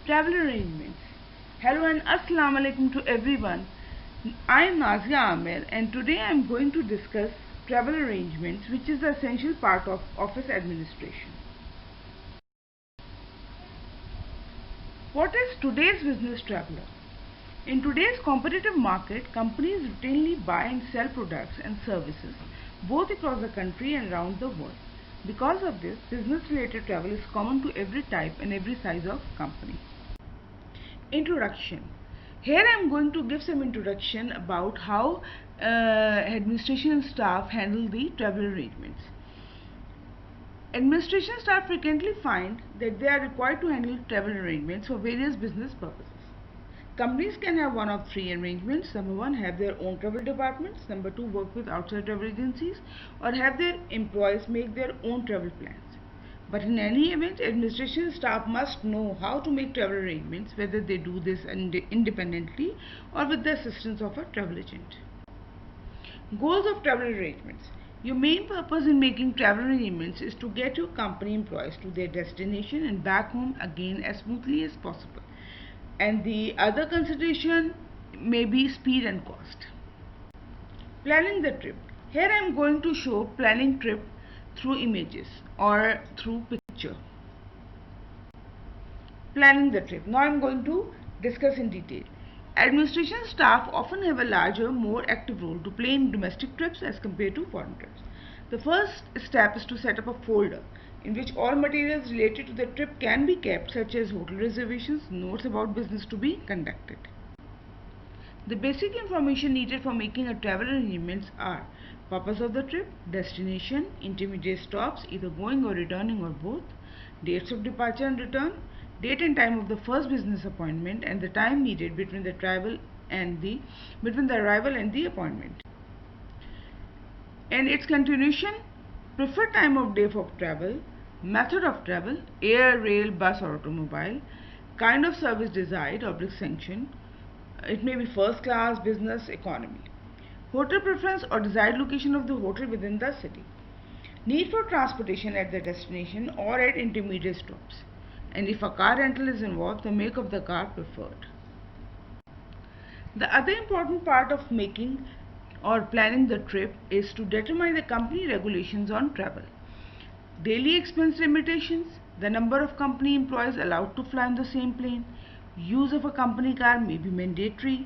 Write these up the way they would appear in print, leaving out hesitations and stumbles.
Travel arrangements. Hello and Assalamu alaikum to everyone. I am Nazia Amir and today I am going to discuss travel arrangements, which is the essential part of office administration. What is today's business traveler? In today's competitive market, companies routinely buy and sell products and services both across the country and around the world. Because of this, business-related travel is common to every type and every size of company. Introduction. Here I am going to give some introduction about how administration and staff handle the travel arrangements. Administration staff frequently find that they are required to handle travel arrangements for various business purposes. Companies can have one of three arrangements. Number one, have their own travel departments. Number two, work with outside travel agencies, or have their employees make their own travel plans. But in any event, administration staff must know how to make travel arrangements, whether they do this independently or with the assistance of a travel agent. Goals of travel arrangements. Your main purpose in making travel arrangements is to get your company employees to their destination and back home again as smoothly as possible. And the other consideration may be speed and cost. Planning the trip. Here I am going to show planning trip through images or through picture. Planning the trip. Now I am going to discuss in detail. Administration staff often have a larger, more active role to play in domestic trips as compared to foreign trips. The first step is to set up a folder in which all materials related to the trip can be kept, such as hotel reservations, notes about business to be conducted. The basic information needed for making a travel arrangements are purpose of the trip, destination, intermediate stops, either going or returning or both, dates of departure and return, date and time of the first business appointment, and the time needed between the arrival and the appointment. And its continuation, preferred time of day for travel, method of travel, air, rail, bus or automobile, kind of service desired or sanction, it may be first class, business, economy, hotel preference or desired location of the hotel within the city, need for transportation at the destination or at intermediate stops, and if a car rental is involved, the make of the car preferred. The other important part of making or planning the trip is to determine the company regulations on travel. Daily expense limitations, the number of company employees allowed to fly on the same plane, use of a company car may be mandatory.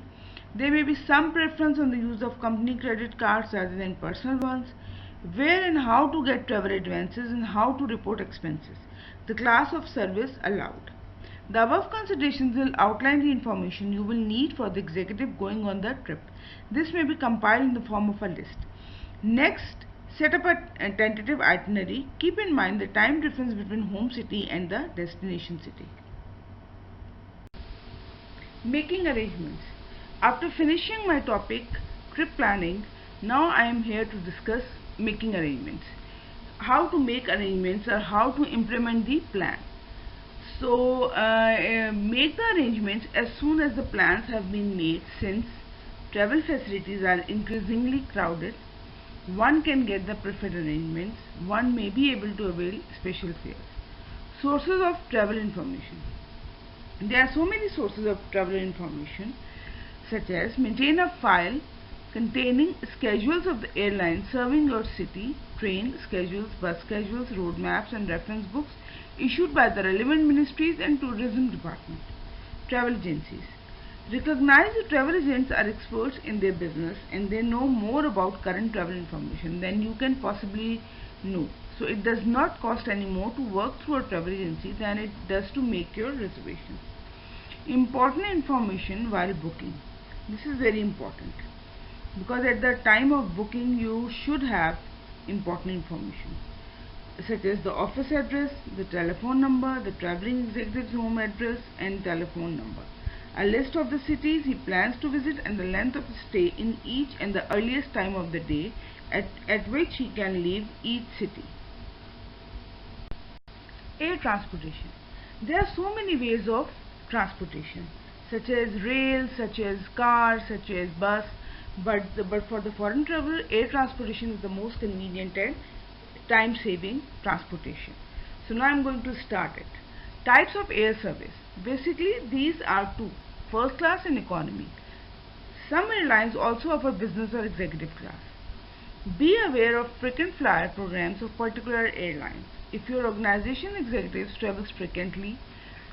There may be some preference on the use of company credit cards rather than personal ones, where and how to get travel advances and how to report expenses, the class of service allowed. The above considerations will outline the information you will need for the executive going on the trip. This may be compiled in the form of a list. Next, set up a tentative itinerary. Keep in mind the time difference between home city and the destination city. Making arrangements. After finishing my topic, trip planning, now I am here to discuss making arrangements. How to make arrangements or how to implement the plan. So, make the arrangements as soon as the plans have been made, since travel facilities are increasingly crowded. One can get the preferred arrangements, one may be able to avail special fares. Sources of travel information. There are so many sources of travel information, such as maintain a file containing schedules of the airline serving your city, train schedules, bus schedules, road maps and reference books issued by the relevant ministries and tourism department. Travel agencies. Recognize that travel agents are experts in their business and they know more about current travel information than you can possibly know. So it does not cost any more to work through a travel agency than it does to make your reservations. Important information while booking. This is very important, because at the time of booking you should have important information, such as the office address, the telephone number, the traveling executive's home address and telephone number, a list of the cities he plans to visit and the length of his stay in each and the earliest time of the day at which he can leave each city. Air transportation. There are so many ways of transportation, such as rail, such as car, such as bus, but for the foreign traveler, air transportation is the most convenient and time saving transportation. So now I am going to start it. Types of air service. Basically, these are two: first class and economy. Some airlines also offer business or executive class. Be aware of frequent flyer programs of particular airlines. If your organization executives travels frequently,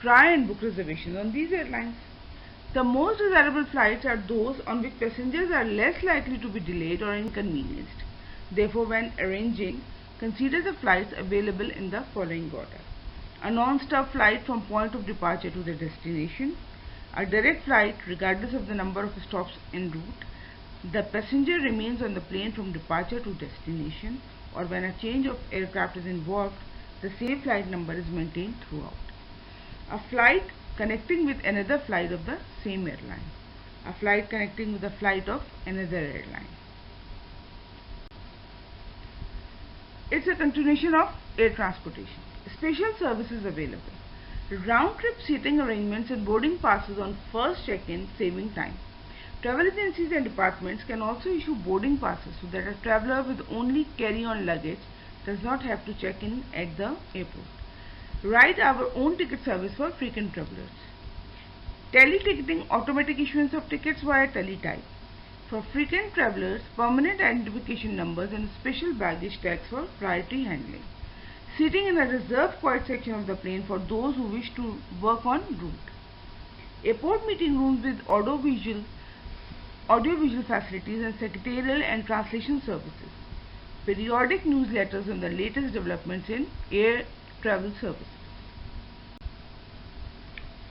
try and book reservations on these airlines. The most desirable flights are those on which passengers are less likely to be delayed or inconvenienced. Therefore, when arranging, consider the flights available in the following order: a non-stop flight from point of departure to the destination, a direct flight regardless of the number of stops en route, the passenger remains on the plane from departure to destination, or when a change of aircraft is involved, the same flight number is maintained throughout. A flight connecting with another flight of the same airline. A flight connecting with a flight of another airline. It's a continuation of air transportation. Special services available. Round-trip seating arrangements and boarding passes on first check-in, saving time. Travel agencies and departments can also issue boarding passes so that a traveler with only carry-on luggage does not have to check in at the airport. Write our own ticket service for frequent travelers. Tele-ticketing, automatic issuance of tickets via teletype. For frequent travelers, permanent identification numbers and special baggage tags for priority handling. Seating in a reserved quiet section of the plane for those who wish to work on route. Airport meeting rooms with audiovisual facilities and secretarial and translation services. Periodic newsletters on the latest developments in air travel services.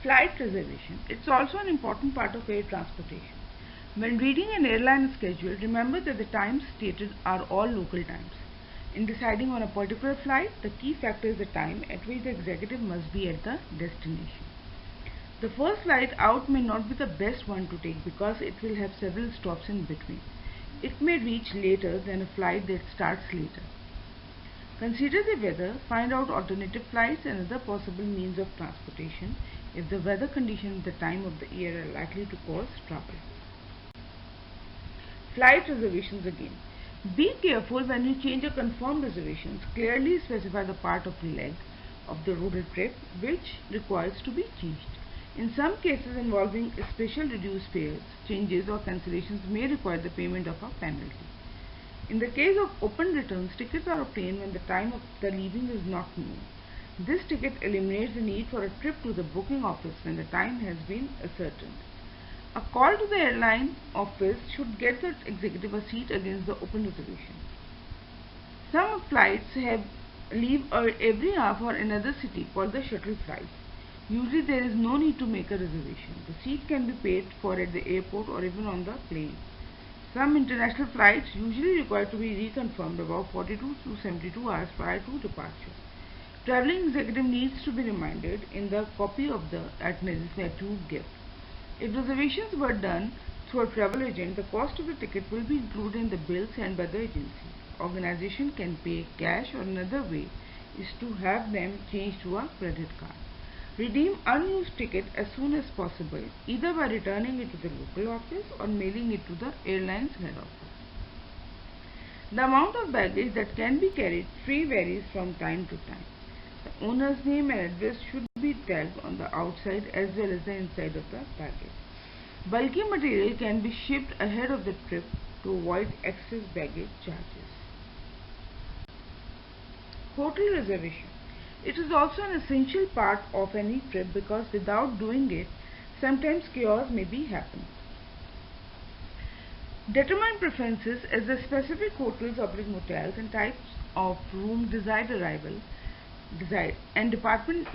Flight reservation. It's also an important part of air transportation. When reading an airline schedule, remember that the times stated are all local times. In deciding on a particular flight, the key factor is the time at which the executive must be at the destination. The first flight out may not be the best one to take because it will have several stops in between. It may reach later than a flight that starts later. Consider the weather, find out alternative flights and other possible means of transportation if the weather conditions at the time of the year are likely to cause trouble. Flight reservations again. Be careful when you change or confirm reservations. Clearly specify the part of the leg of the road trip which requires to be changed. In some cases involving special reduced fares, changes or cancellations may require the payment of a penalty. In the case of open returns, tickets are obtained when the time of the leaving is not known. This ticket eliminates the need for a trip to the booking office when the time has been ascertained. A call to the airline office should get the executive a seat against the open reservation. Some flights leave every hour for another city called the shuttle flights. Usually there is no need to make a reservation. The seat can be paid for at the airport or even on the plane. Some international flights usually require to be reconfirmed about 42 to 72 hours prior to departure. Traveling executive needs to be reminded in the copy of the itinerary to gift. If reservations were done through a travel agent, the cost of the ticket will be included in the bill sent by the agency. Organization can pay cash, or another way is to have them changed to a credit card. Redeem unused ticket as soon as possible, either by returning it to the local office or mailing it to the airline's head office. The amount of baggage that can be carried free varies from time to time. The owner's name and address should be tagged on the outside as well as the inside of the baggage. Bulky material can be shipped ahead of the trip to avoid excess baggage charges. Hotel reservation. It is also an essential part of any trip because without doing it, sometimes chaos may be happening. Determine preferences as the specific hotels, motels and types of room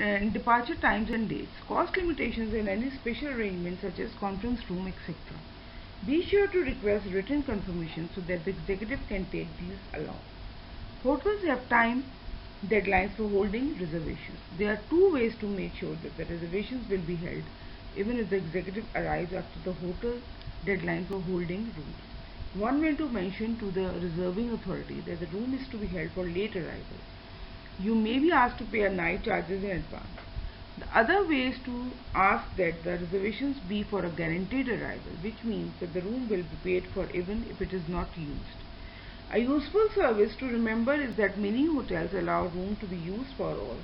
and departure times and dates, cost limitations and any special arrangements such as conference room, etc. Be sure to request written confirmation so that the executive can take these along. Hotels have time deadlines for holding reservations. There are two ways to make sure that the reservations will be held even if the executive arrives after the hotel deadline for holding rooms. One way to mention to the reserving authority that the room is to be held for late arrival. You may be asked to pay a night charges in advance. The other way is to ask that the reservations be for a guaranteed arrival, which means that the room will be paid for even if it is not used. A useful service to remember is that many hotels allow room to be used for all.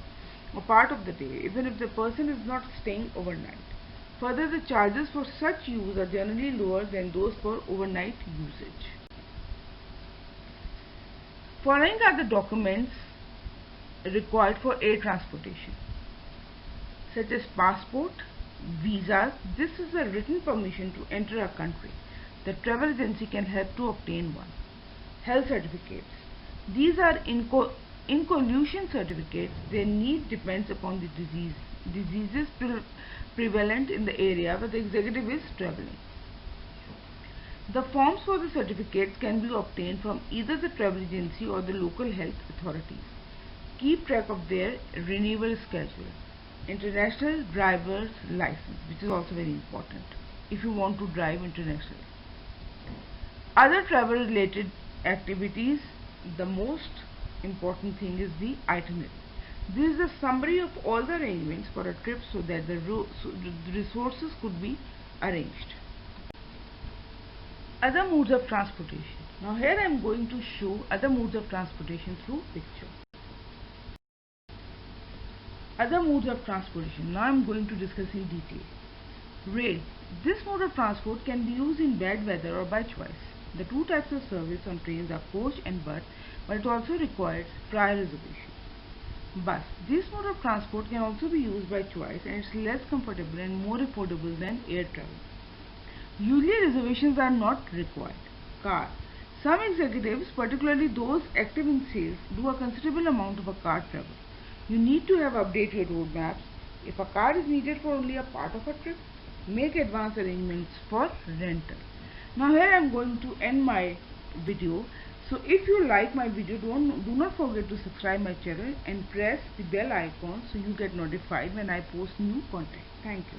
or part of the day, even if the person is not staying overnight. Further, the charges for such use are generally lower than those for overnight usage. Following are the documents required for air transportation, such as passport, visas. This is a written permission to enter a country. The travel agency can help to obtain one. Health certificates. These are incollusion certificates. Their need depends upon the diseases prevalent in the area where the executive is traveling. The forms for the certificates can be obtained from either the travel agency or the local health authorities. Keep track of their renewal schedule. International driver's license, which is also very important if you want to drive internationally. Other travel related activities, the most important thing is the itinerary. This is a summary of all the arrangements for a trip so that the resources could be arranged. Other modes of transportation. Now here I am going to show other modes of transportation through picture. Other modes of transportation. Now I am going to discuss in detail. Rail. This mode of transport can be used in bad weather or by choice. The two types of service on trains are coach and berth, but it also requires prior reservation. Bus. This mode of transport can also be used by choice and it is less comfortable and more affordable than air travel. Usually reservations are not required. Car. Some executives, particularly those active in sales, do a considerable amount of a car travel. You need to have updated road maps. If a car is needed for only a part of a trip, make advance arrangements for rental. Now here I am going to end my video. So if you like my video, do not forget to subscribe my channel and press the bell icon so you get notified when I post new content. Thank you.